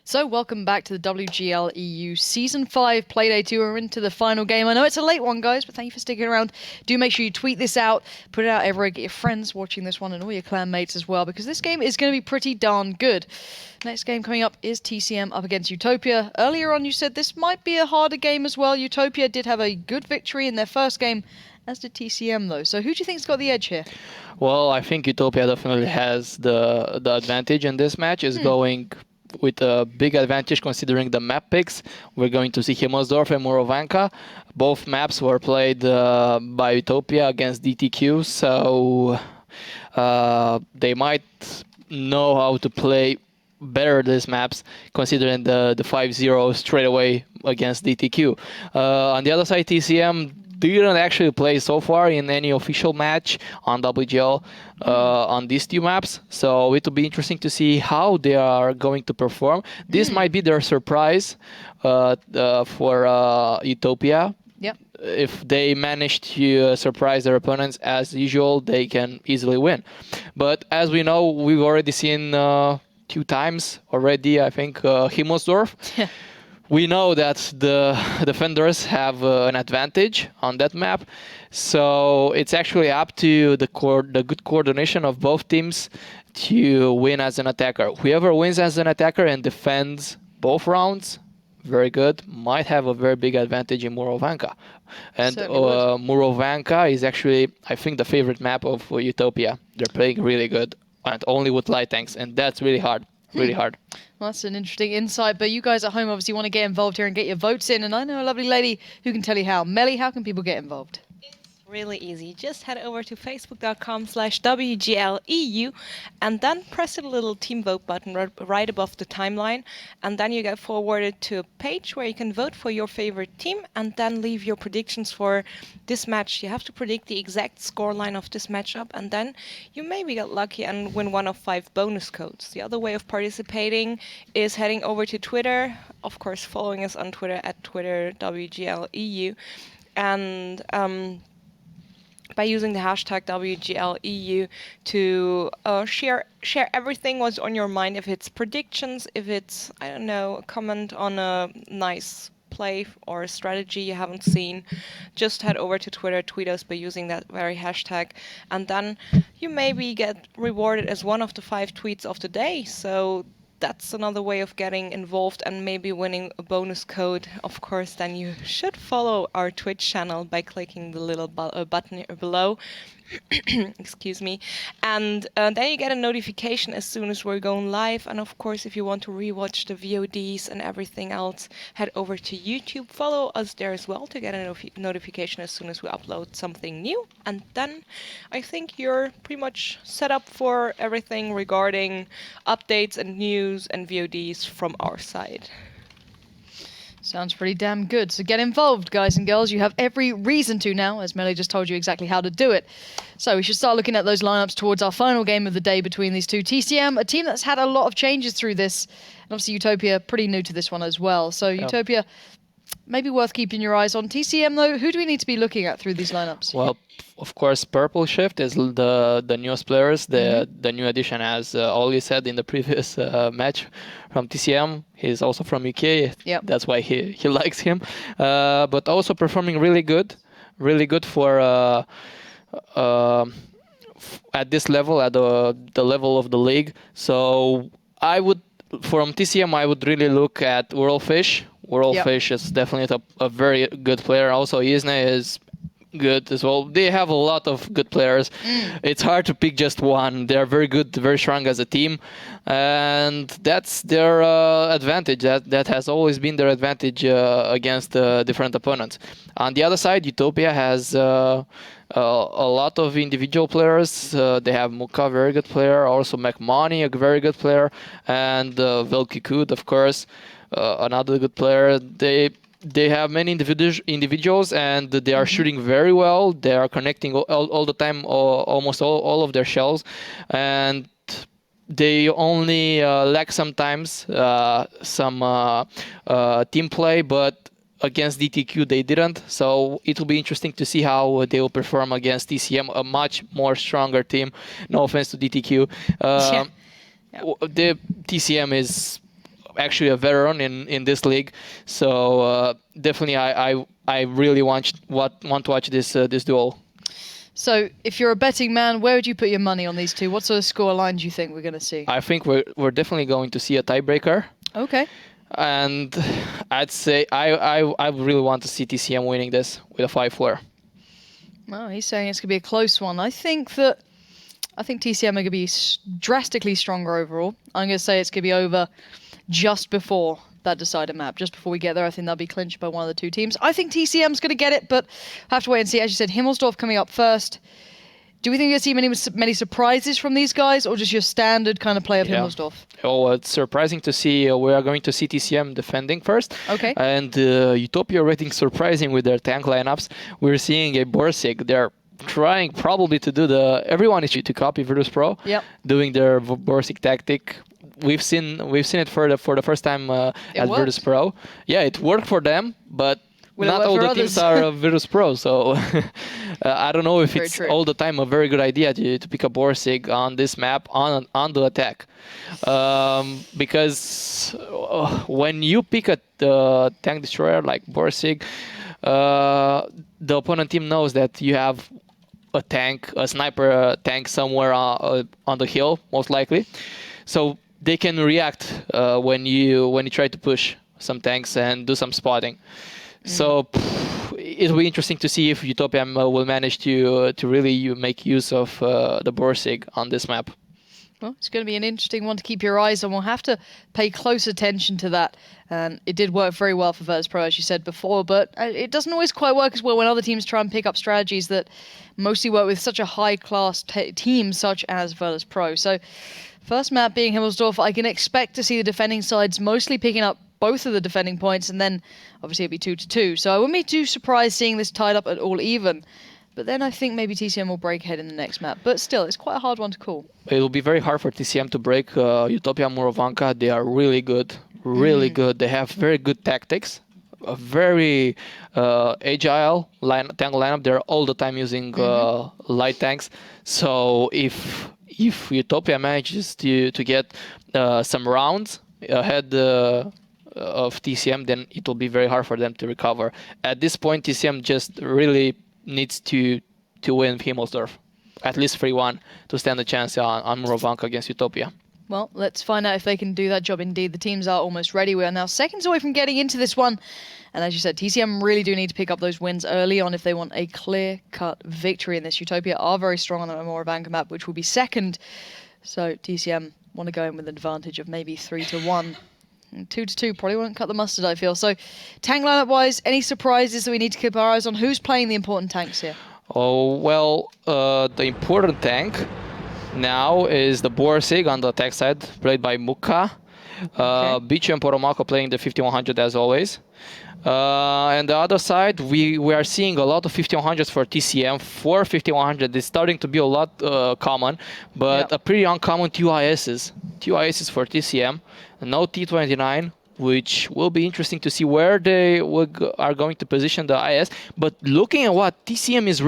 So welcome back to the WGL EU Season 5 Playday 2. We're into the final game. I know it's a late one, guys, but thank you for sticking around. Do make sure you tweet this out, put it out everywhere, get your friends watching this one and all your clan mates as well, because this game is going to be pretty darn good. Next game coming up is TCM up against UTOPIA. Earlier on you said this might be a harder game as well. UTOPIA did have a good victory in their first game, as did TCM though. So who do you think's got the edge here? Well, I think Utopia definitely has the advantage in this match. Is going with a big advantage considering the map picks. We're going to see Himmelsdorf and Murovanka. Both maps were played by Utopia against DTQ, so they might know how to play better these maps considering the 5-0 straight away against DTQ. On the other side, TCM didn't actually play so far in any official match on WGL on these two maps, so it will be interesting to see how they are going to perform. This might be their surprise for Utopia. Yep. If they manage to surprise their opponents as usual, they can easily win. But as we know, we've already seen 2 times already, I think, Himmelsdorf. We know that the defenders have an advantage on that map, so it's actually up to the good coordination of both teams to win as an attacker. Whoever wins as an attacker and defends both rounds, very good, might have a very big advantage in Murovanka. And Murovanka is actually, I think, the favorite map of Utopia. They're playing really good, and only with light tanks, and that's really hard. Really hard. Well, that's an interesting insight, but you guys at home obviously want to get involved here and get your votes in, and I know a lovely lady who can tell you how. Melly, how can people get involved? Really easy. Just head over to facebook.com/WGLEU and then press the little team vote button right above the timeline, and then you get forwarded to a page where you can vote for your favorite team and then leave your predictions for this match. You have to predict the exact scoreline of this matchup, and then you maybe get lucky and win one of 5 bonus codes. The other way of participating is heading over to Twitter, of course following us on Twitter at @TwitterWGLEU, and by using the hashtag WGLEU to share everything what's on your mind. If it's predictions, if it's, I don't know, a comment on a nice play or a strategy you haven't seen, just head over to Twitter, tweet us by using that very hashtag, and then you maybe get rewarded as one of the 5 tweets of the day. So that's another way of getting involved and maybe winning a bonus code. Of course, then you should follow our Twitch channel by clicking the little button below. Excuse me. And then you get a notification as soon as we're going live. And of course, if you want to rewatch the VODs and everything else, head over to YouTube. Follow us there as well to get a notification as soon as we upload something new. And then I think you're pretty much set up for everything regarding updates and news and VODs from our side. Sounds pretty damn good. So get involved, guys and girls. You have every reason to now, as Melly just told you exactly how to do it. So we should start looking at those lineups towards our final game of the day between these two. TCM, a team that's had a lot of changes through this. And obviously Utopia, pretty new to this one as well. So Utopia, maybe worth keeping your eyes on. TCM, though, who do we need to be looking at through these lineups? Well, of course, Purple Shift is the newest players, the new addition, as Oli said in the previous match from TCM. He's also from UK. Yep. That's why he likes him. But also performing really good for at this level, at the level of the league. So from TCM, I would really look at Whirlfish. Whirlfish is definitely a very good player. Also, Isne is good as well. They have a lot of good players. It's hard to pick just one. They're very good, very strong as a team, and that's their advantage. That has always been their advantage against different opponents. On the other side, Utopia has a lot of individual players. They have Muka, very good player. Also McMoney, a very good player, and Velkikud, of course, another good player. They have many individuals, and they are shooting very well. They are connecting all the time, almost all of their shells, and they only lack sometimes some team play, but against DTQ they didn't. So it will be interesting to see how they will perform against TCM, a much more stronger team. No offense to DTQ. The TCM is actually a veteran in this league. So definitely, I really want to watch this duel. So, if you're a betting man, where would you put your money on these two? What sort of score line do you think we're going to see? I think we're definitely going to see a tiebreaker. Okay. And I'd say I really want to see TCM winning this with a 5-4. Well, he's saying it's going to be a close one. I think TCM are going to be drastically stronger overall. I'm going to say it's going to be over just before that decider map. Just before we get there, I think that'll be clinched by one of the two teams. I think TCM's going to get it, but I have to wait and see. As you said, Himmelsdorf coming up first. Do we think you'll see many surprises from these guys, or just your standard kind of play of Himmelsdorf? Oh, it's surprising to see. We are going to see TCM defending first. Okay. And Utopia rating surprising with their tank lineups. We're seeing a Borsig. They're trying probably to do everyone is to copy Virtus Pro. Yep. Doing their Borsig tactic. We've seen it for the first time at Virtus Pro. Yeah, it worked for them, but not all the teams are Virtus Pro, so I don't know if it's all the time a very good idea to pick a Borsig on this map on the attack. Because when you pick a tank destroyer like Borsig, the opponent team knows that you have a sniper tank somewhere on the hill, most likely. So they can react when you try to push some tanks and do some spotting. So it'll be interesting to see if Utopia will manage to really make use of the Borsig on this map. Well, it's going to be an interesting one to keep your eyes on. We'll have to pay close attention to that. And it did work very well for Virtus Pro, as you said before, but it doesn't always quite work as well when other teams try and pick up strategies that mostly work with such a high-class team such as Virtus Pro. So first map being Himmelsdorf, I can expect to see the defending sides mostly picking up both of the defending points, and then obviously it'd be 2-2. So I wouldn't be too surprised seeing this tied up at all even. But then I think maybe TCM will break ahead in the next map. But still, it's quite a hard one to call. It will be very hard for TCM to break Utopia Murovanka. They are really good. Really good. They have very good tactics. A very agile tank lineup. They're all the time using light tanks. So if Utopia manages to get some rounds ahead of TCM, then it will be very hard for them to recover. At this point, TCM just really needs to win Himmelsdorf, at least 3-1, to stand a chance on Murovanka against Utopia. Well, let's find out if they can do that job indeed. The teams are almost ready. We are now seconds away from getting into this one. And as you said, TCM really do need to pick up those wins early on if they want a clear-cut victory in this. Utopia are very strong on the Murovanka map, which will be second. So TCM want to go in with an advantage of maybe 3-1. And 2-2 probably won't cut the mustard, I feel. So tank lineup-wise, any surprises that we need to keep our eyes on? Who's playing the important tanks here? Oh, well, the important tank now is the Borsig on the attack side, played by Muka. Bichu and Poromako playing the 5100 as always. And the other side, we are seeing a lot of 5100s for TCM. 5100 is starting to be a lot common, but a pretty uncommon 2 ISs. 2 ISs for TCM, no T29, which will be interesting to see where they are going to position the IS. But looking at what TCM is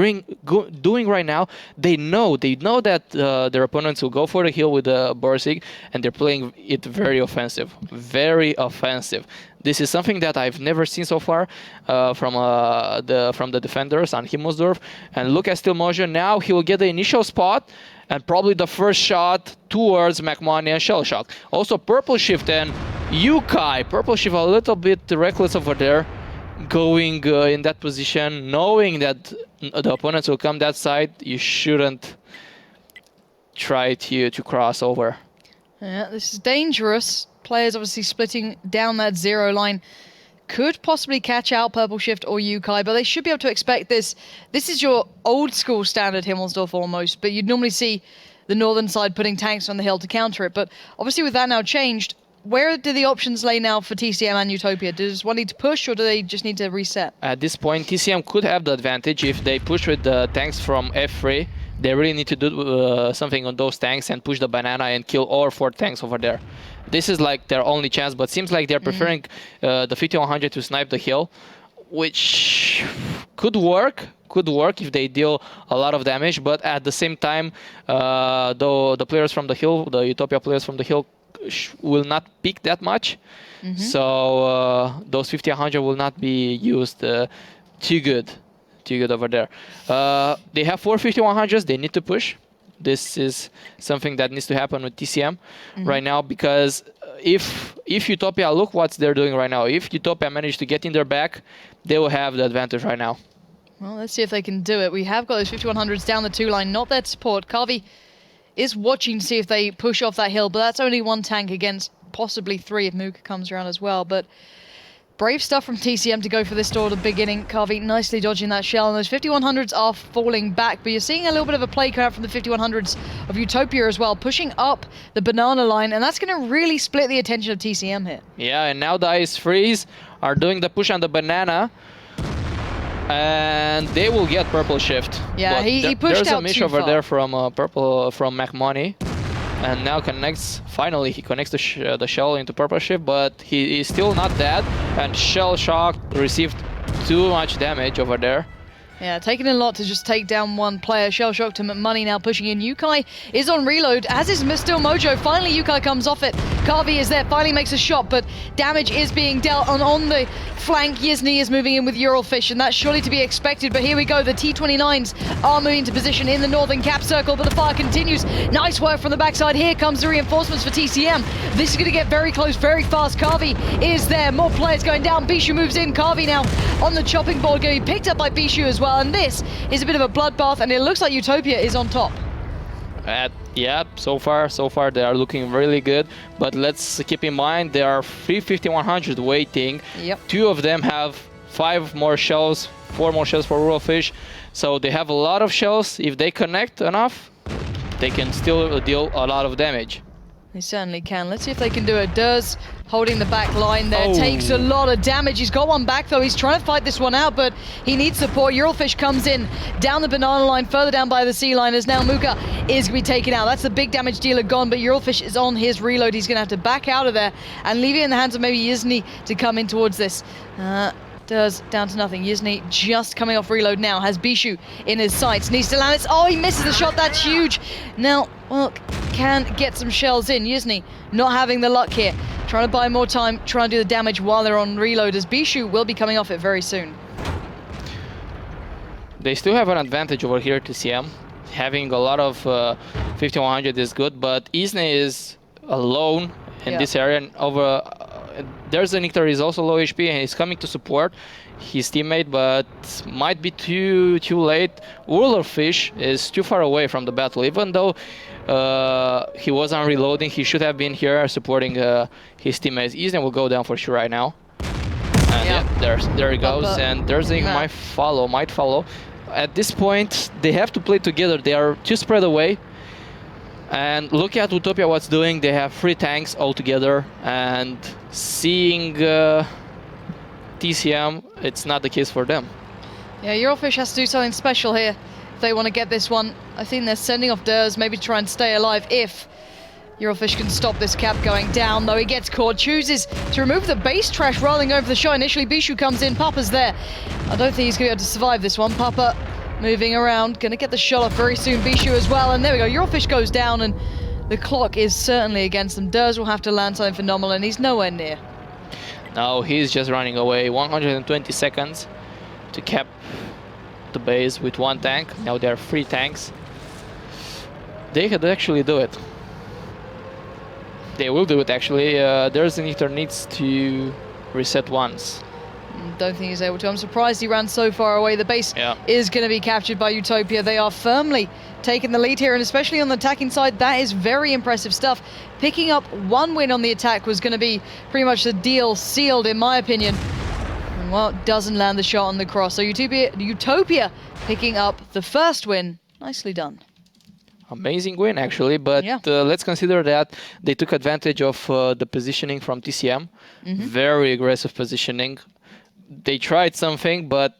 doing right now, they know that their opponents will go for the hill with the Borsig, and they're playing it very offensive. Very offensive. This is something that I've never seen so far from the defenders on Himmelsdorf. And look at Still Motion. Now he will get the initial spot and probably the first shot towards McMoney and Shellshock. Also Purple Shift and Yukai. Purple Shift a little bit reckless over there, going in that position, knowing that the opponents will come that side. You shouldn't try to cross over. Yeah, this is dangerous. Players obviously splitting down that 0 line. Could possibly catch out Purple Shift or Yukai, but they should be able to expect this. This is your old school standard Himmelsdorf almost, but you'd normally see the northern side putting tanks on the hill to counter it. But obviously with that now changed, where do the options lay now for TCM and Utopia? Does one need to push, or do they just need to reset? At this point, TCM could have the advantage if they push with the tanks from F3. They really need to do something on those tanks and push the banana and kill all 4 tanks over there. This is like their only chance, but seems like they're preferring the 5100 to snipe the hill, which could work if they deal a lot of damage. But at the same time, though the players from the hill, the Utopia players from the hill, will not peak that much. So those 50-100 will not be used too good over there. They have 4 50-100s. They need to push. This is something that needs to happen with TCM right now, because if Utopia, look what they're doing right now. If Utopia manage to get in their back, they will have the advantage right now. Well, let's see if they can do it. We have got those 5100s down the 2 line, not there to support. Kavi is watching to see if they push off that hill, but that's only 1 tank against possibly 3 if Muka comes around as well. But brave stuff from TCM to go for this door at the beginning. Kavi nicely dodging that shell, and those 5100s are falling back, but you're seeing a little bit of a play come out from the 5100s of Utopia as well, pushing up the banana line, and that's going to really split the attention of TCM here. Yeah, and now the Ice Freeze are doing the push on the banana, and they will get purple shift. Yeah, but he pushed there's out a miss too over far. there from purple from McMoney, and now finally he connects the shell into purple shift, but he is still not dead, and Shell Shock received too much damage over there. Yeah, taking a lot to just take down 1 player. Shell Shock to McMoney now pushing in. Yukai is on reload, as is still Mojo. Finally, Yukai comes off it. Kavi is there, finally makes a shot, but damage is being dealt on the flank. Yizny is moving in with Euralfish, and that's surely to be expected. But here we go, the T-29s are moving to position in the northern cap circle, but the fire continues. Nice work from the backside. Here comes the reinforcements for TCM. This is going to get very close, very fast. Kavi is there, more players going down. Bishu moves in. Kavi now on the chopping board, going to be picked up by Bishu as well. And this is a bit of a bloodbath, and it looks like Utopia is on top. Yeah, so far they are looking really good, but let's keep in mind there are 3 50-100 waiting. Yep. 2 of them have 5 more shells, 4 more shells for Euralfish, so they have a lot of shells. If they connect enough, they can still deal a lot of damage. They certainly can. Let's see if they can do it. Durs holding the back line there. Oh. Takes a lot of damage. He's got 1 back, though. He's trying to fight this one out, but he needs support. Euralfish comes in down the banana line, further down by the sea line, as now Muka is going to be taken out. That's the big damage dealer gone, but Euralfish is on his reload. He's going to have to back out of there and leave it in the hands of maybe Yizny to come in towards this. Durs down to nothing. Yizny just coming off reload now. Has Bishu in his sights. Needs to land it. Oh, he misses the shot. That's huge. Now, well, can get some shells in. Yizny not having the luck here. Trying to buy more time, trying to do the damage while they're on reload, as Bishu will be coming off it very soon. They still have an advantage over here to TCM. Having a lot of 50-100 is good, but Isne is alone in this area. And over there's a Nictar is also low HP, and he's coming to support his teammate, but might be too late. Euralfish is too far away from the battle, even though he wasn't reloading. He should have been here supporting his teammates. Isne will go down for sure right now. And yeah, there he goes, and Derzing might follow. At this point, they have to play together. They are too spread away. And look at Utopia what's doing. They have 3 tanks all together, and seeing TCM, it's not the case for them. Yeah, Euralfish has to do something special here if they want to get this one. I think they're sending off Durs, maybe to try and stay alive if Euralfish can stop this cap going down, though he gets caught, chooses to remove the base trash rather than going for the shot. Initially, Bishu comes in, Papa's there. I don't think he's going to be able to survive this one. Papa moving around, going to get the shot off very soon. Bishu as well, and there we go. Euralfish goes down, and the clock is certainly against them. Durs will have to land something phenomenal, and he's nowhere near. No, he's just running away. 120 seconds to cap the base with 1 tank. Now there are 3 tanks. They could actually do it. They will do it actually. There's an Nictar needs to reset once. Don't think he's able to. I'm surprised he ran so far away. The base is going to be captured by Utopia. They are firmly taking the lead here, and especially on the attacking side, that is very impressive stuff. Picking up 1 win on the attack was going to be pretty much the deal sealed, in my opinion. And, well, doesn't land the shot on the cross. So Utopia picking up the 1st win. Nicely done. Amazing win, actually, but let's consider that they took advantage of the positioning from TCM. Very aggressive positioning. They tried something, but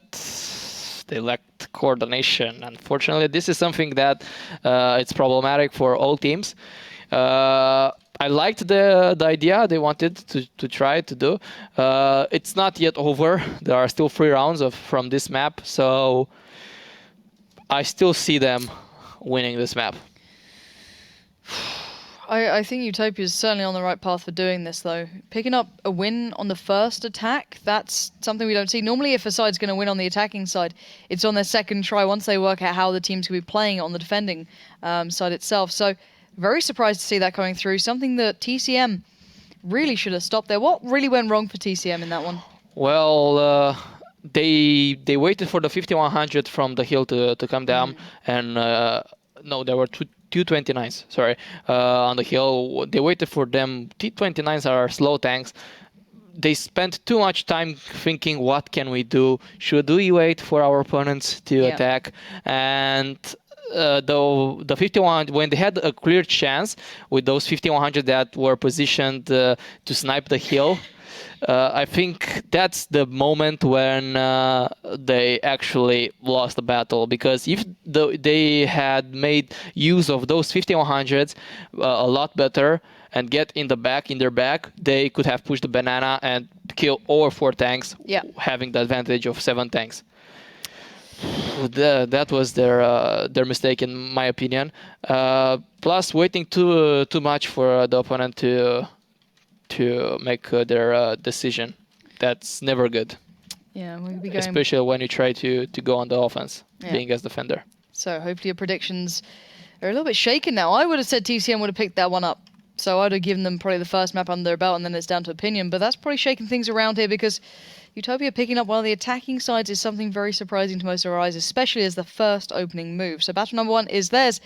they lacked coordination. Unfortunately, this is something that it's problematic for all teams. I liked the idea they wanted to try to do. It's not yet over. There are still 3 rounds from this map, so I still see them winning this map. I think Utopia is certainly on the right path for doing this, though. Picking up a win on the first attack, that's something we don't see. Normally, if a side's going to win on the attacking side, it's on their second try once they work out how the team's going to be playing on the defending side itself. So, very surprised to see that coming through. Something that TCM really should have stopped there. What really went wrong for TCM in that one? Well, they waited for the 5100 from the hill to come down, and no, there were two 29s, sorry, on the hill. They waited for them. T29s are slow tanks. They spent too much time thinking, what can we do? Should we wait for our opponents to attack? And the 51, when they had a clear chance with those 5100 that were positioned to snipe the hill, I think that's the moment when they actually lost the battle, because if they had made use of those 5100s a lot better and get in their back, they could have pushed the banana and kill over 4 tanks, having the advantage of 7 tanks. That was their mistake, in my opinion. Plus, waiting too much for the opponent to make their decision. That's never good. Yeah, we'll be going... especially when you try to go on the offense, being as defender. So hopefully your predictions are a little bit shaken now. I would have said TCM would have picked that one up. So I'd have given them probably the first map under their belt, and then it's down to opinion. But that's probably shaking things around here, because Utopia picking up one of the attacking sides is something very surprising to most of our eyes, especially as the first opening move. So battle number 1 is theirs.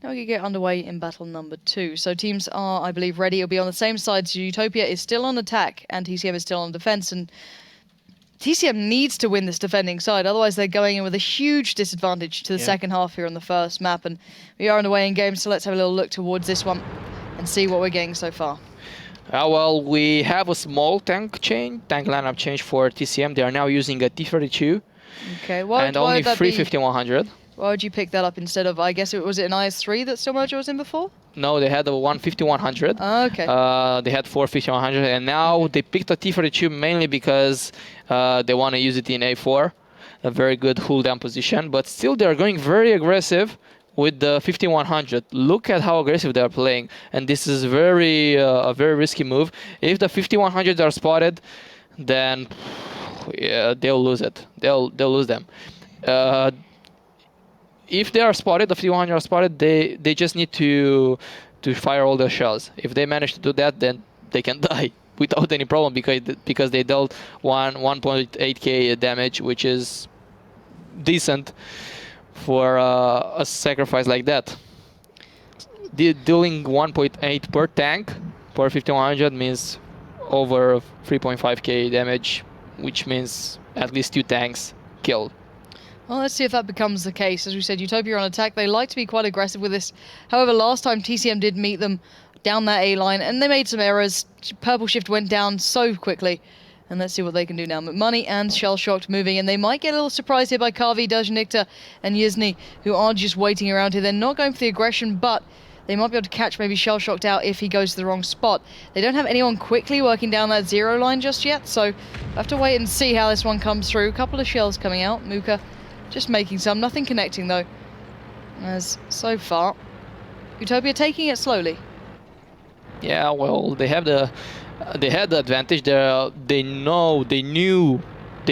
Now we can get underway in battle number 2. So teams are, I believe, ready. It'll be on the same side. So Utopia is still on attack and TCM is still on defense. And TCM needs to win this defending side. Otherwise, they're going in with a huge disadvantage to the second half here on the first map. And we are underway in game. So let's have a little look towards this one and see what we're getting so far. Well, we have a small tank lineup change for TCM. They are now using a T32. Okay, and only 3 5100. Why would you pick that up instead of, I guess, was it an IS-3 that Stillmojo was in before? No, they had a 5100. Okay. They had 4 5100, and now they picked a T32 mainly because they want to use it in A4, a very good hold down position. But still, they are going very aggressive with the 5100. Look at how aggressive they are playing, and this is a very risky move. If the 5100s are spotted, then they'll lose it. They'll lose them. If they are spotted, the 5100 are spotted, they just need to fire all their shells. If they manage to do that, then they can die without any problem, because they dealt 1.8k damage, which is decent for a sacrifice like that. Dealing 1.8 per tank per 5100 means over 3.5k damage, which means at least 2 tanks killed. Well, let's see if that becomes the case. As we said, Utopia are on attack. They like to be quite aggressive with this. However, last time TCM did meet them down that A line, and they made some errors. Purple Shift went down so quickly. And let's see what they can do now. McMoney and Shellshocked moving, and they might get a little surprised here by Kavi, Dajnikta, and Yizny, who are just waiting around here. They're not going for the aggression, but they might be able to catch maybe Shellshocked out if he goes to the wrong spot. They don't have anyone quickly working down that 0 line just yet, so we'll have to wait and see how this one comes through. A couple of shells coming out. Muka just making some, nothing connecting though. As so far, Utopia taking it slowly. Yeah, well, they had the advantage. They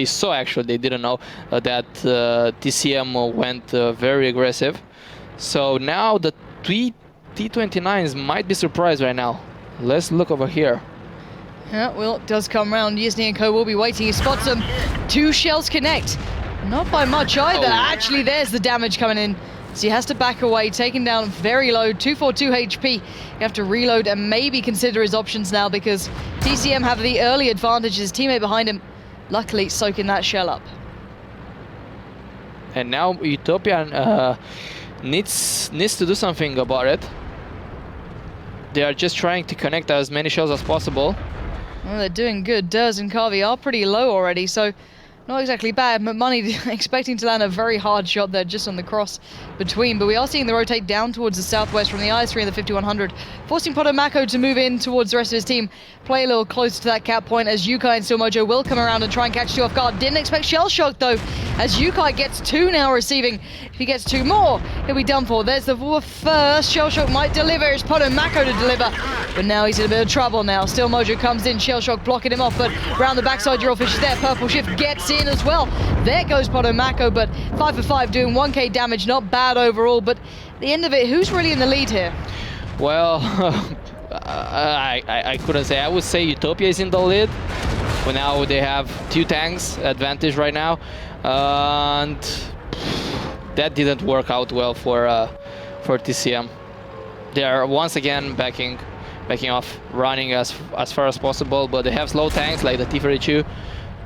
saw actually, they didn't know that TCM went very aggressive. So now the T29s might be surprised right now. Let's look over here. Yeah, well, it does come round. Yizny and Co will be waiting. He spots them. 2 shells connect. Not by much either. Actually, there's the damage coming in. So he has to back away, taken down very low, 242 HP. You have to reload and maybe consider his options now, because TCM have the early advantage. His teammate behind him, luckily soaking that shell up. And now Utopia needs to do something about it. They are just trying to connect as many shells as possible. Well, they're doing good. Durs and Kavi are pretty low already, so not exactly bad. McMoney expecting to land a very hard shot there just on the cross between, but we are seeing the rotate down towards the southwest from the IS-3 and the 5100, forcing Potomako to move in towards the rest of his team, play a little closer to that cap point, as Yukai and Stillmojo will come around and try and catch 2 off guard. Didn't expect Shellshock though. as Yukai gets 2 now receiving. If he gets 2 more, he'll be done for. There's the first. Shellshock might deliver. It's Potomako to deliver. But now he's in a bit of trouble now. Still Mojo comes in. Shellshock blocking him off. But round the backside, Euroffish is there. Purple Shift gets in as well. There goes Potomako. But 5 for 5 doing 1k damage. Not bad overall. But at the end of it, who's really in the lead here? Well, I couldn't say. I would say Utopia is in the lead. But now they have 2 tanks advantage right now. And that didn't work out well for TCM. They are once again backing off, running as far as possible, but they have slow tanks like the T-32,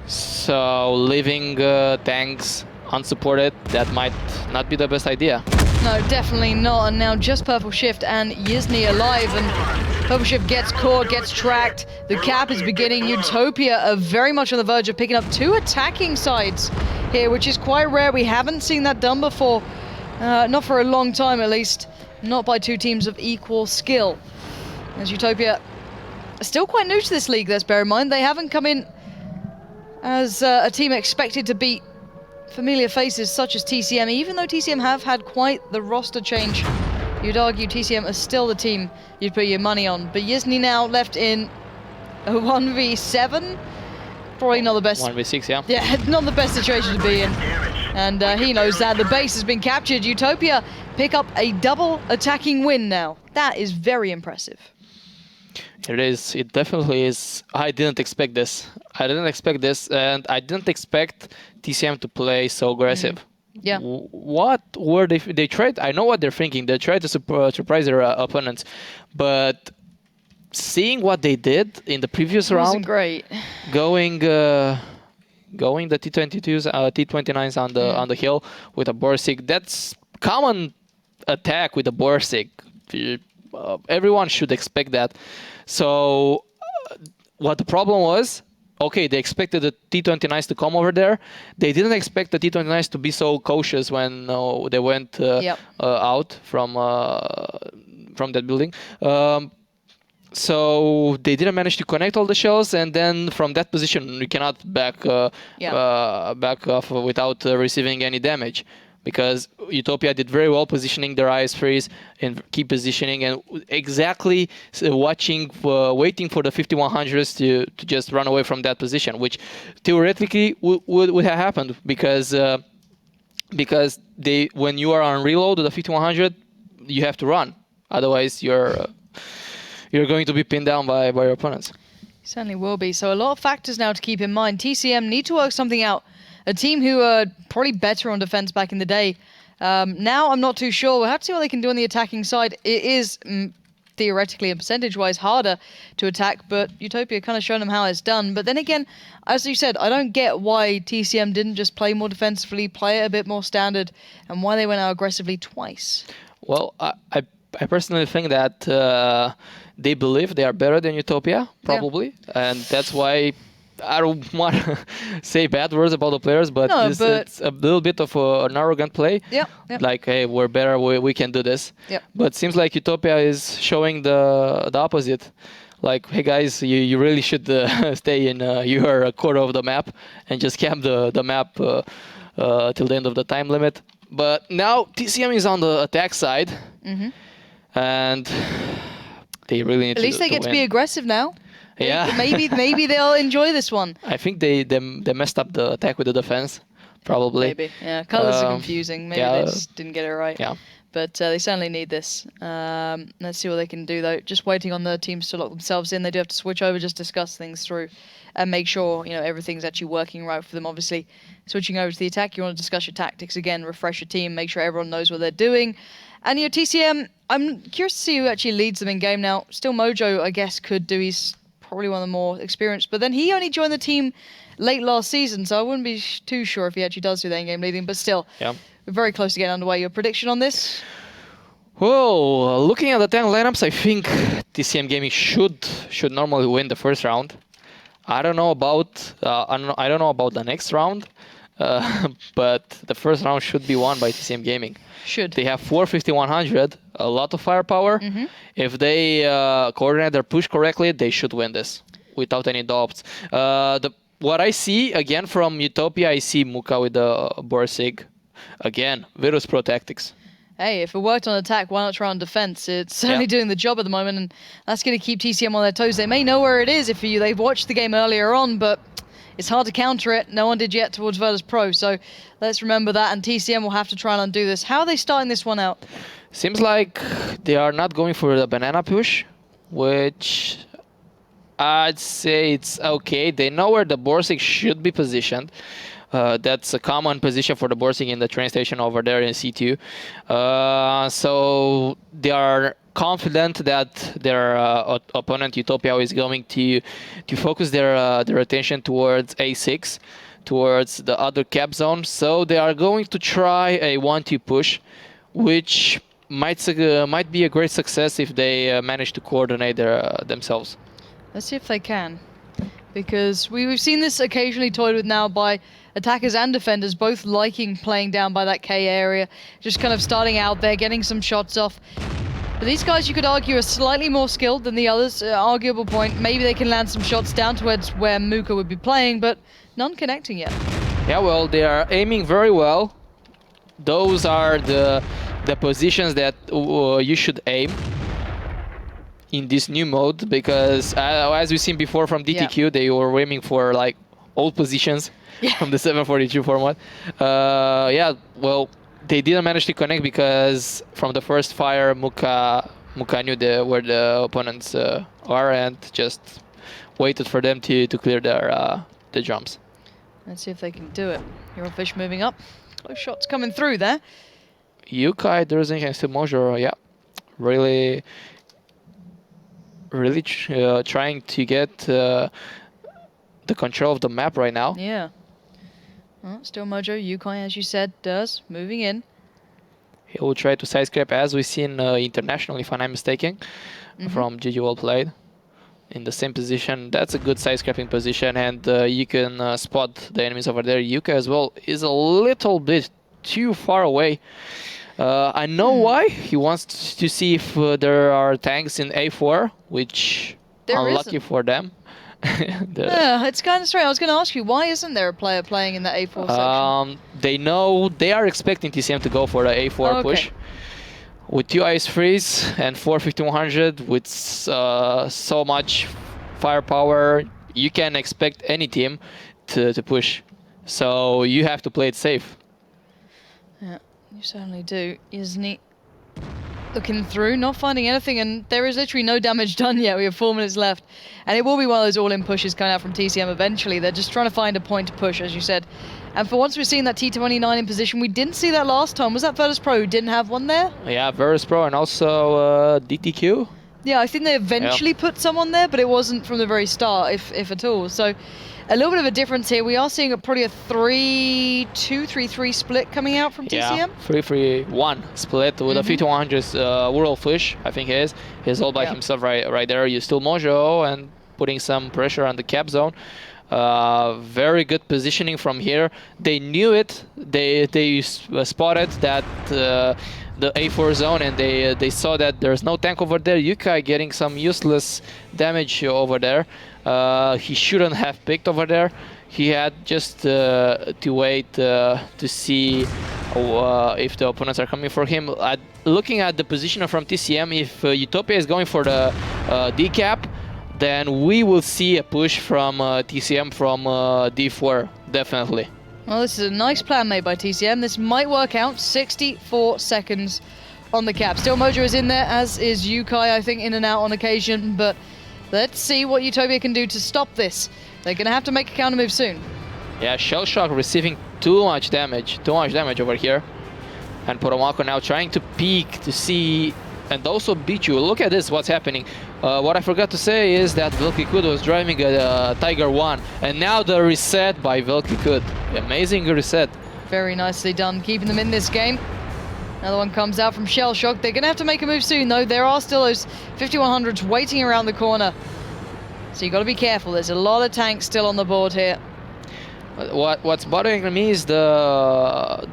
so leaving tanks unsupported, that might not be the best idea. No, definitely not. And now just Purple Shift and Yizny alive, and Purple Shift gets caught, gets tracked. The cap is beginning. Utopia are very much on the verge of picking up 2 attacking sides here, which is quite rare. We haven't seen that done before, not for a long time at least, not by 2 teams of equal skill. As Utopia are still quite new to this league, let's bear in mind. They haven't come in as a team expected to beat familiar faces such as TCM, even though TCM have had quite the roster change. You'd argue TCM are still the team you'd put your money on. But Yizny now left in a 1v7. Probably not the best. 1v6, yeah. Yeah, not the best situation to be in. And he knows that. The base has been captured. Utopia pick up a double attacking win now. That is very impressive. It is. It definitely is. I didn't expect this. And I didn't expect TCM to play so aggressive. Yeah. What were they tried? I know what they're thinking. They tried to surprise their opponents, but seeing what they did in the previous round, wasn't great. Going the T22s, T29s on the hill with a Borsig. That's common attack with a Borsig. Everyone should expect that. So what the problem was, okay, they expected the T29s to come over there. They didn't expect the T29s to be so cautious when they went out from that building. So they didn't manage to connect all the shells, and then from that position you cannot back off without receiving any damage. Because Utopia did very well positioning their IS-3s and keep positioning and exactly waiting for the 5100s to just run away from that position, which theoretically would have happened because when you are on reload with the 5100, you have to run. Otherwise, you're going to be pinned down by your opponents. Certainly will be. So a lot of factors now to keep in mind. TCM need to work something out. A team who are probably better on defense back in the day. Now I'm not too sure. We'll have to see what they can do on the attacking side. It is theoretically and percentage-wise harder to attack, but Utopia kind of shown them how it's done. But then again, as you said, I don't get why TCM didn't just play more defensively, play it a bit more standard, and why they went out aggressively twice. Well, I personally think that they believe they are better than Utopia, probably, and that's why I don't want to say bad words about the players, but it's a little bit of an arrogant play. Like, hey, we're better, we can do this. But seems like Utopia is showing the opposite. Like, hey guys, you really should stay in your quarter of the map and just camp the map till the end of the time limit. But now TCM is on the attack side, and they really need At least they get to be aggressive now. Yeah. maybe they'll enjoy this one. I think they messed up the attack with the defense, probably. Maybe, yeah. Colors are confusing. Maybe they just didn't get it right. Yeah. But they certainly need this. Let's see what they can do, though. Just waiting on the teams to lock themselves in. They do have to switch over, just discuss things through, and make sure everything's actually working right for them. Obviously, switching over to the attack, you want to discuss your tactics again, refresh your team, make sure everyone knows what they're doing. And TCM, I'm curious to see who actually leads them in game now. Still Mojo, I guess, could do. He's probably one of the more experienced, but then he only joined the team late last season, so I wouldn't be too sure if he actually does do the in-game leading, but still, we're very close to getting underway. Your prediction on this? Well, looking at the 10 lineups, I think TCM Gaming should normally win the first round. I don't know about the next round, but the first round should be won by TCM Gaming. They have 45100, a lot of firepower. If they coordinate their push correctly, they should win this without any doubts. what I see again from Utopia, I see Muka with the Borsig. Again, Virus Pro tactics. Hey, if it worked on attack, why not try on defense? It's certainly doing the job at the moment, and that's going to keep TCM on their toes. They may know where it is if they've watched the game earlier on, but it's hard to counter it. No one did yet towards Virtus Pro, so let's remember that, and TCM will have to try and undo this. How are they starting this one out? Seems like they are not going for the banana push, which I'd say it's okay. They know where the Borsig should be positioned. That's a common position for the Borsig in the train station over there in C2. So they are confident that their opponent Utopia is going to focus their attention towards A6, towards the other cap zone. So they are going to try a 1-2 push, which might be a great success if they manage to coordinate themselves. Let's see if they can, because we've seen this occasionally toyed with now by attackers and defenders, both liking playing down by that K area, just kind of starting out there, getting some shots off. But these guys, you could argue, are slightly more skilled than the others. Arguable point. Maybe they can land some shots down towards where Muka would be playing, but none connecting yet. Yeah, well, they are aiming very well. Those are the positions that you should aim in this new mode, because as we've seen before from DTQ, they were aiming for like old positions from the 742 format. Yeah, well, they didn't manage to connect because from the first fire, Muka knew where the opponents are and just waited for them to clear the jumps. Let's see if they can do it. Hero Fish moving up. Close shots coming through there. Yukai, there's against Mojo, yeah, really trying to get the control of the map right now. Yeah. Well, still Mojo, Yukai, as you said, does. Moving in. He will try to side scrape, as we've seen internationally, if I'm not mistaken, from GG Well Played. In the same position, that's a good side scraping position, and you can spot the enemies over there. Yukai as well is a little bit too far away. I know why. He wants to see if there are tanks in A4, which unlucky for them. Yeah, it's kind of strange. I was going to ask you, why isn't there a player playing in the A4 section? They know they are expecting TCM to go for the A4 push. With 2 Ice Freeze and 4 5100 with so much firepower, you can expect any team to push. So you have to play it safe. Yeah, you certainly do. Isn't looking through, not finding anything, and there is literally no damage done yet. We have 4 minutes left, and it will be one of those all-in pushes coming out from TCM eventually. They're just trying to find a point to push, as you said. And for once we're seeing that T29 in position. We didn't see that last time. Was that Virtus Pro who didn't have one there? Yeah, Virtus Pro and also DTQ. Yeah, I think they eventually put someone there, but it wasn't from the very start, if at all. So a little bit of a difference here. We are seeing probably a 3-2, 3-3 split coming out from TCM. Yeah, 3-3-1 split with a 5100 World Fish, I think he is. He's all by himself right there. You still Mojo and putting some pressure on the cap zone. Very good positioning from here. They knew it. They spotted that the A4 zone, and they saw that there's no tank over there. Yukai getting some useless damage over there. He shouldn't have picked over there. He had just to wait to see if the opponents are coming for him. Looking at the position from TCM, if Utopia is going for the decap, then we will see a push from TCM from D4, definitely. Well, this is a nice plan made by TCM. This might work out. 64 seconds on the cap. Still Mojo is in there, as is Yukai, I think, in and out on occasion. But let's see what Utopia can do to stop this. They're going to have to make a counter move soon. Yeah, Shell Shock receiving too much damage over here. And Poromako now trying to peek to see, and also beat you. Look at this, what's happening. What I forgot to say is that Velkikud was driving a Tiger 1, and now the reset by Velkikud. Amazing reset. Very nicely done, keeping them in this game. Another one comes out from Shell Shock. They're going to have to make a move soon, though. There are still those 5100s waiting around the corner. So you got to be careful. There's a lot of tanks still on the board here. What's bothering me is that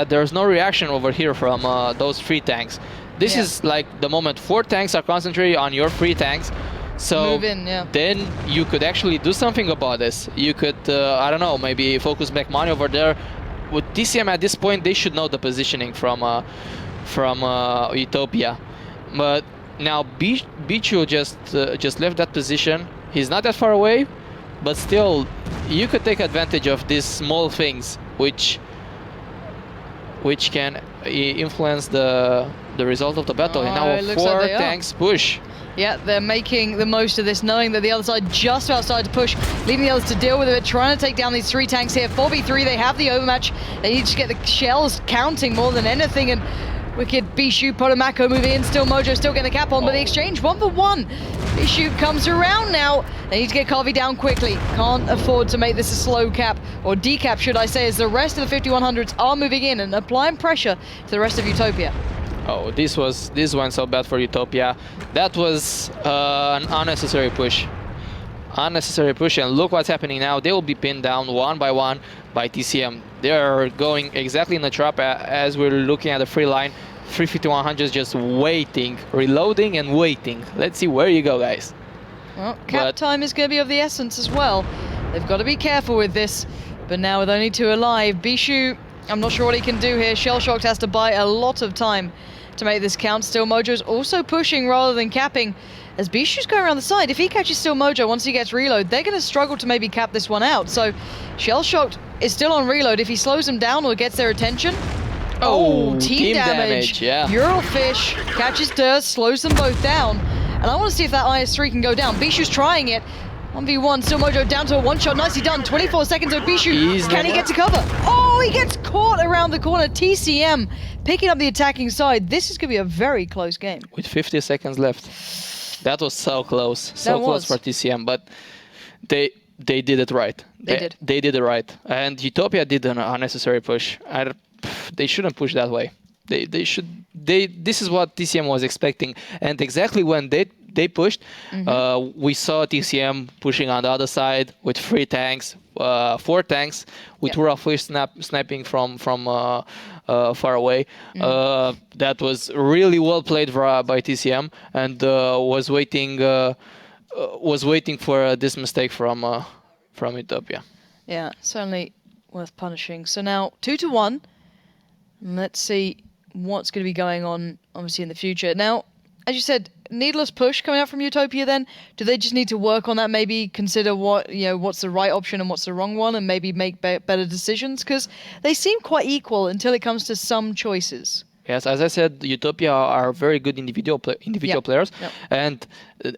there's no reaction over here from those 3 tanks. This is like the moment 4 tanks are concentrated on your 3 tanks. So Move in, yeah. then you could actually do something about this. You could, I don't know, maybe focus back money over there. With TCM at this point, they should know the positioning from Utopia. But now Bichu just left that position. He's not that far away, but still, you could take advantage of these small things, which can influence the result of the battle. And now it looks 4 like they are. tanks push. Yeah, they're making the most of this, knowing that the other side just about started to push, leaving the others to deal with it, trying to take down these 3 tanks here. 4v3, they have the overmatch. They need to get the shells counting more than anything, and wicked Bishu, Potomako moving in, still Mojo, still getting the cap on, but the exchange 1-for-1. Bishu comes around now. They need to get Carvey down quickly. Can't afford to make this a slow cap, or decap should I say, as the rest of the 5100s are moving in and applying pressure to the rest of Utopia. Oh, this went so bad for Utopia. That was an unnecessary push. Unnecessary push, and look what's happening now. They will be pinned down one by one by TCM. They are going exactly in the trap as we're looking at the free line. 35100s just waiting, reloading and waiting. Let's see where you go, guys. Well, cap time is going to be of the essence as well. They've got to be careful with this. But now with only 2 alive, Bishu, I'm not sure what he can do here. Shellshocked has to buy a lot of time to make this count. Still Mojo's also pushing rather than capping, as Bishu's going around the side. If he catches Still Mojo once he gets reload, they're going to struggle to maybe cap this one out. So Shellshocked is still on reload. If he slows them down or gets their attention, team damage. Yeah. Eurofish catches Durst, slows them both down. And I want to see if that IS-3 can go down. Bishu's trying it. 1v1, Still Mojo down to a 1-shot. Nicely done. 24 seconds of Bishu. Can he get to cover? Oh, he gets caught around the corner. TCM picking up the attacking side. This is going to be a very close game. With 50 seconds left. That was so close. So close for TCM, but they did it right. They did it right. And Utopia did an unnecessary push. They shouldn't push that way. This is what TCM was expecting. And exactly when they pushed, we saw TCM pushing on the other side with 3 tanks, 4 tanks, with roughly sniping from far away. That was really well played by TCM, and was waiting for this mistake from Utopia. Yeah, certainly worth punishing. So now 2-1. Let's see what's going to be going on, obviously, in the future. Now, as you said, needless push coming out from Utopia then. Do they just need to work on that, maybe consider what's the right option and what's the wrong one, and maybe make better decisions? Because they seem quite equal until it comes to some choices. Yes, as I said, Utopia are very good individual players, and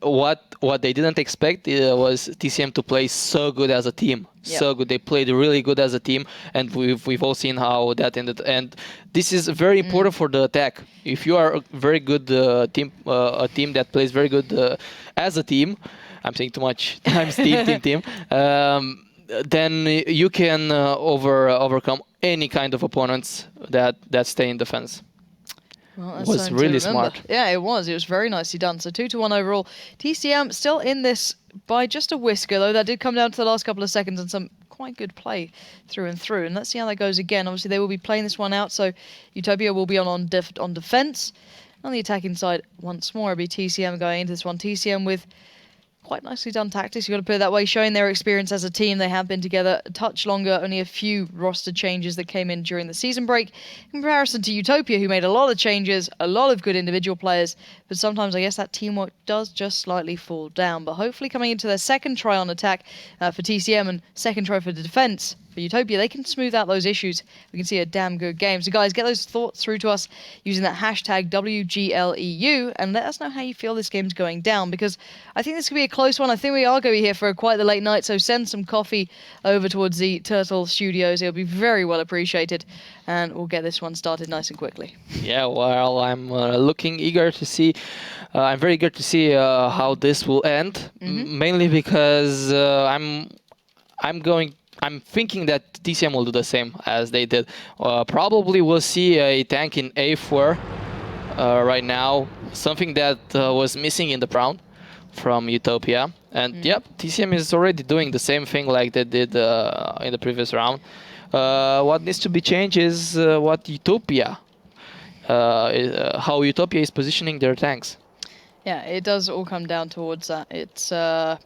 what they didn't expect was TCM to play so good as a team. So good, they played really good as a team, and we've all seen how that ended. And this is very important for the attack. If you are a very good team, a team that plays very good as a team, I'm saying too much times team. Then you can overcome any kind of opponents that stay in defense. Well, it was really smart. Yeah, it was. It was very nicely done. So 2-1 overall. TCM still in this by just a whisker, though. That did come down to the last couple of seconds and some quite good play through and through. And let's see how that goes again. Obviously, they will be playing this one out, so Utopia will be on defense. On the attacking side, once more, it'll be TCM going into this one. TCM with quite nicely done tactics, you've got to put it that way, showing their experience as a team. They have been together a touch longer, only a few roster changes that came in during the season break, in comparison to Utopia, who made a lot of changes, a lot of good individual players, but sometimes I guess that teamwork does just slightly fall down. But hopefully coming into their second try on attack for TCM and second try for the defense for Utopia, they can smooth out those issues. We can see a damn good game. So guys, get those thoughts through to us using that hashtag WGLEU and let us know how you feel this game's going down, because I think this could be a close one. I think we are going to be here for quite the late night, so send some coffee over towards the Turtle Studios. It'll be very well appreciated, and we'll get this one started nice and quickly. Yeah, well, I'm eager to see. I'm very eager to see how this will end, mainly because I'm thinking that TCM will do the same as they did. Probably we'll see a tank in A4 right now, something that was missing in the round from Utopia. And yep, TCM is already doing the same thing like they did in the previous round. What needs to be changed is how Utopia is positioning their tanks. Yeah, it does all come down towards that. It's not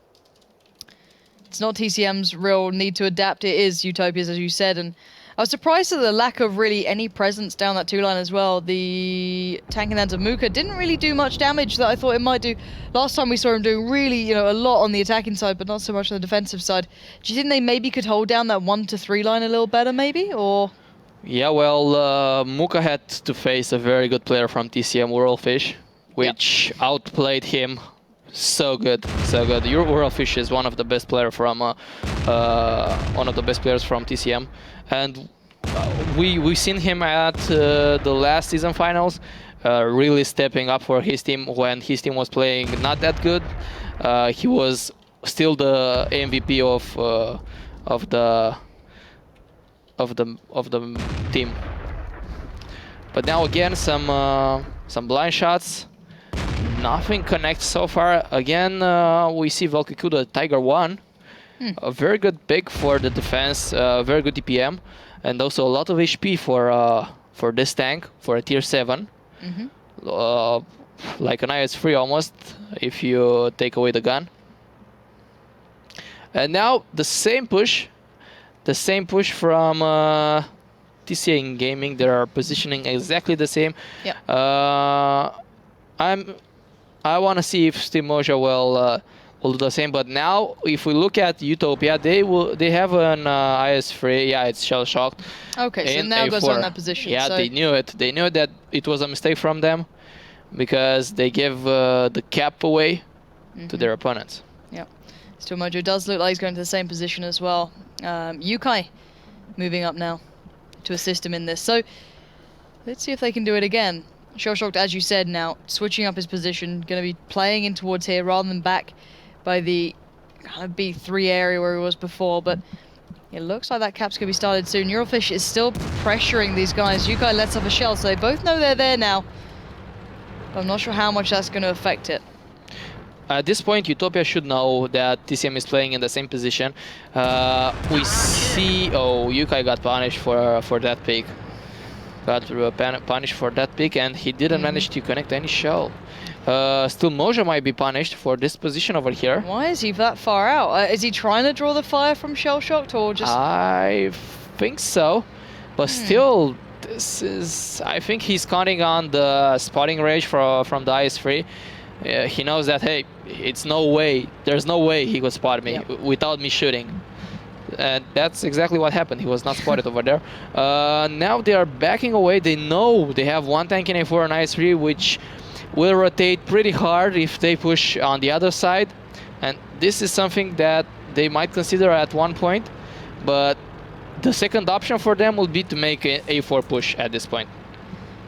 TCM's real need to adapt. It is Utopia's, as you said, and I was surprised at the lack of really any presence down that 2 line as well. The tanking hands of Muka didn't really do much damage that I thought it might do. Last time we saw him doing really, a lot on the attacking side, but not so much on the defensive side. Do you think they maybe could hold down that 1 to 3 line a little better, maybe, or? Yeah, well, Muka had to face a very good player from TCM, Whirlfish, which outplayed him so good, so good. Your Whirlfish is one of the best players from TCM, and we seen him at the last season finals, really stepping up for his team when his team was playing not that good. He was still the MVP of the team. But now again, some blind shots. Nothing connects so far. Again, we see Valkykuda Tiger 1. A very good pick for the defense, very good DPM, and also a lot of HP for this tank, for a tier 7. Like an IS-3 almost, if you take away the gun. And now the same push from TCM Gaming. They are positioning exactly the same. Yeah. I want to see if Steam Mojo will do the same. But now, if we look at Utopia, they have an IS-3. Yeah, it's shell shocked. Okay, so now goes on that position. Yeah, so they knew it. They knew that it was a mistake from them because they gave the cap away to their opponents. Yeah. Still Mojo does look like he's going to the same position as well. Yukai moving up now to assist him in this. So let's see if they can do it again. Shellshocked, as you said, now switching up his position, going to be playing in towards here rather than back by the kind of B3 area where he was before. But it looks like that cap's going to be started soon. Eurofish is still pressuring these guys. Yukai lets off a shell, so they both know they're there now. But I'm not sure how much that's going to affect it. At this point, Utopia should know that TCM is playing in the same position. We see... Oh, Yukai got punished for that pick. Got punished for that pick, and he didn't manage to connect any shell. Still, Mojo might be punished for this position over here. Why is he that far out? Is he trying to draw the fire from shell shocked, or just? I think so, but still, this is. I think he's counting on the spotting range from the IS-3. He knows that hey, it's no way. There's no way he could spot me without me shooting. And that's exactly what happened. He was not spotted over there. Now they are backing away. They know they have one tank in A4 and IS-3, which will rotate pretty hard if they push on the other side. And this is something that they might consider at one point. But the second option for them will be to make an A4 push at this point.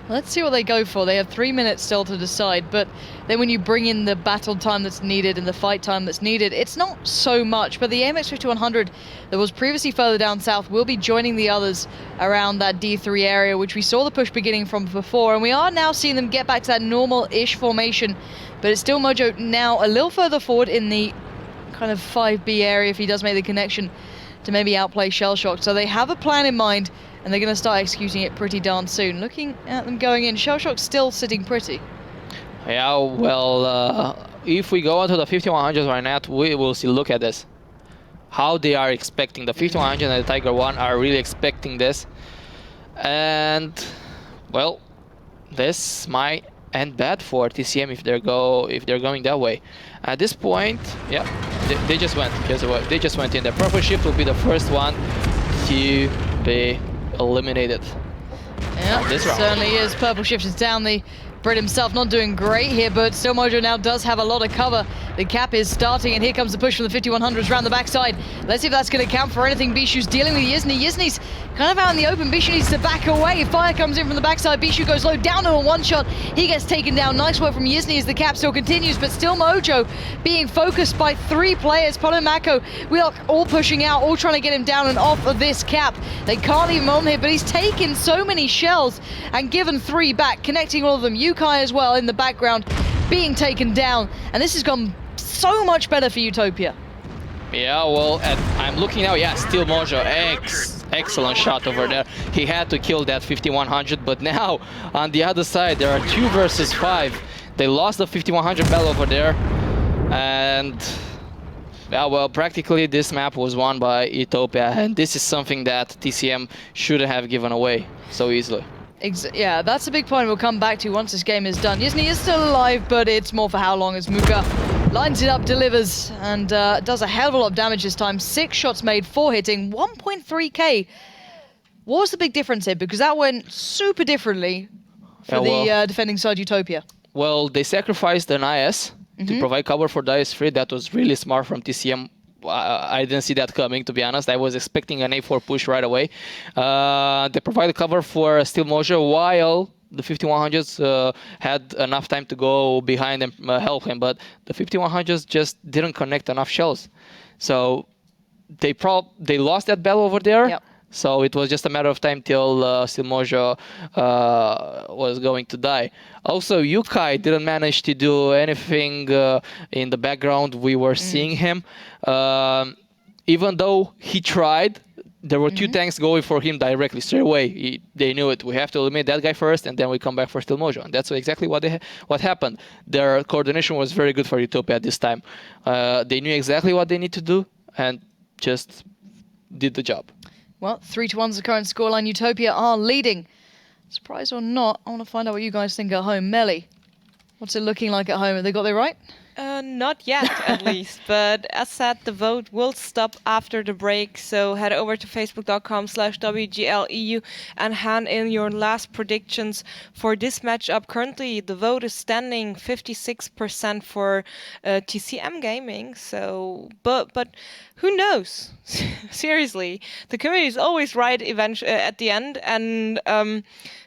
Let's see what they go for. They have 3 minutes still to decide, but then when you bring in the battle time that's needed and the fight time that's needed, it's not so much. But the AMX 5100 that was previously further down south will be joining the others around that D3 area, which we saw the push beginning from before, and we are now seeing them get back to that normal-ish formation. But it's still Mojo now a little further forward in the kind of 5B area if he does make the connection to maybe outplay Shellshock. So they have a plan in mind, and they're going to start executing it pretty darn soon. Looking at them going in, Shellshock's still sitting pretty. Yeah, well, if we go onto the 5100s right now, we will see, look at this. How they are expecting, the 5100 and the Tiger 1 are really expecting this. And, well, this might end bad for TCM if they're going that way. At this point, yeah, they just went. They just went in. The Purple Shift will be the first one to be eliminated. Yeah, this round. Certainly is. Purple Shift is down. The Brit himself not doing great here, but still Mojo now does have a lot of cover. The cap is starting, and here comes the push from the 5100s around the backside. Let's see if that's going to count for anything. Bishu's dealing with Yizny. Yizny's kind of out in the open. Bishu needs to back away. Fire comes in from the backside. Bishu goes low, down to a one-shot. He gets taken down. Nice work from Yizny as the cap still continues, but still Mojo being focused by 3 players. Polo and Mako, we are all pushing out, all trying to get him down and off of this cap. They can't leave him on here, but he's taken so many shells and given 3 back, connecting all of them. Yukai as well in the background being taken down, and this has gone so much better for Utopia. Yeah, well, I'm looking now. Yeah, still Mojo, excellent shot over there. He had to kill that 5100, but now on the other side there are 2 versus 5. They lost the 5100 battle over there, and yeah, well, practically this map was won by Utopia, and this is something that TCM shouldn't have given away so easily. Yeah, that's a big point we'll come back to once this game is done. Yizny is still alive, but it's more for how long as Muka lines it up, delivers, and does a hell of a lot of damage this time. 6 shots made, 4 hitting, 1.3k. What was the big difference here? Because that went super differently for the defending side Utopia. Well, they sacrificed an IS to provide cover for the IS-3. That was really smart from TCM. I didn't see that coming, to be honest. I was expecting an A4 push right away. They provided cover for Steel Mojo while the 5100s had enough time to go behind and help him, but the 5100s just didn't connect enough shells. So they lost that battle over there. Yep. So it was just a matter of time till Steel Mojo was going to die. Also, Yukai didn't manage to do anything in the background. We were seeing him. Even though he tried, there were 2 tanks going for him directly, straight away. They knew it. We have to eliminate that guy first, and then we come back for Steel Mojo. And that's exactly what happened. Their coordination was very good for Utopia at this time. They knew exactly what they need to do, and just did the job. Well, 3-1 is the current scoreline. Utopia are leading. Surprise or not, I want to find out what you guys think at home. Melly, what's it looking like at home? Have they got it right? Not yet, at least. But as said, the vote will stop after the break. So head over to facebook.com/WGLEU and hand in your last predictions for this matchup. Currently, the vote is standing 56% for TCM Gaming. So, but who knows? Seriously, the community is always right at the end, and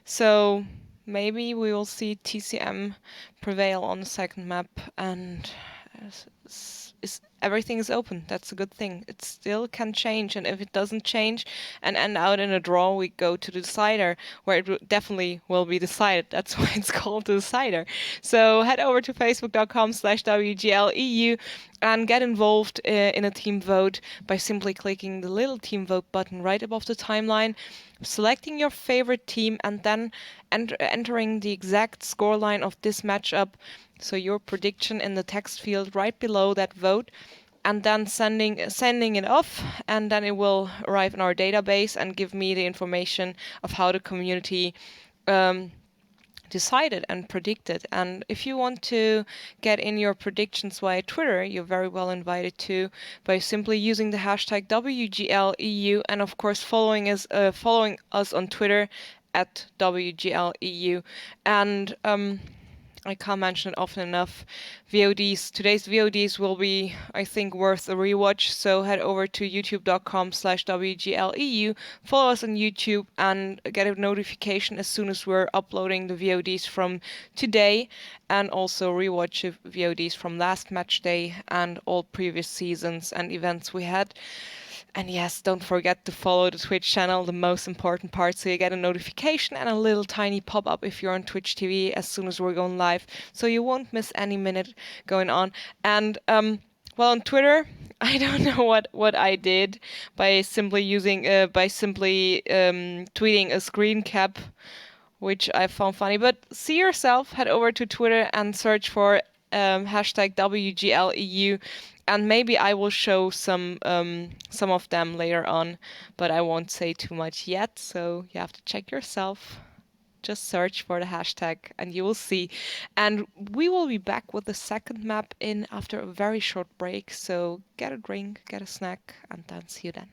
so maybe we will see TCM prevail on the second map, and everything is open. That's a good thing. It still can change, and if it doesn't change and end out in a draw, we go to the decider, where it definitely will be decided. That's why it's called the decider. So head over to facebook.com/WGLEU and get involved in a team vote by simply clicking the little team vote button right above the timeline, selecting your favorite team, and then entering the exact scoreline of this matchup. So your prediction in the text field right below that vote, and then sending it off, and then it will arrive in our database and give me the information of how the community decided and predicted. And if you want to get in your predictions via Twitter, you're very well invited to by simply using the hashtag WGLEU, and of course following us on Twitter at WGLEU. And I can't mention it often enough. VODs. Today's VODs will be, I think, worth a rewatch. So head over to youtube.com/WGLEU, follow us on YouTube, and get a notification as soon as we're uploading the VODs from today. And also rewatch the VODs from last match day and all previous seasons and events we had. And yes, don't forget to follow the Twitch channel, the most important part, so you get a notification and a little tiny pop-up if you're on Twitch TV as soon as we're going live, so you won't miss any minute going on. And well, on Twitter, I don't know what I did by simply tweeting a screen cap, which I found funny. But see yourself, head over to Twitter and search for hashtag WGLEU. And maybe I will show some of them later on, but I won't say too much yet, so you have to check yourself. Just search for the hashtag and you will see. And we will be back with the second map after a very short break, so get a drink, get a snack, and then see you then.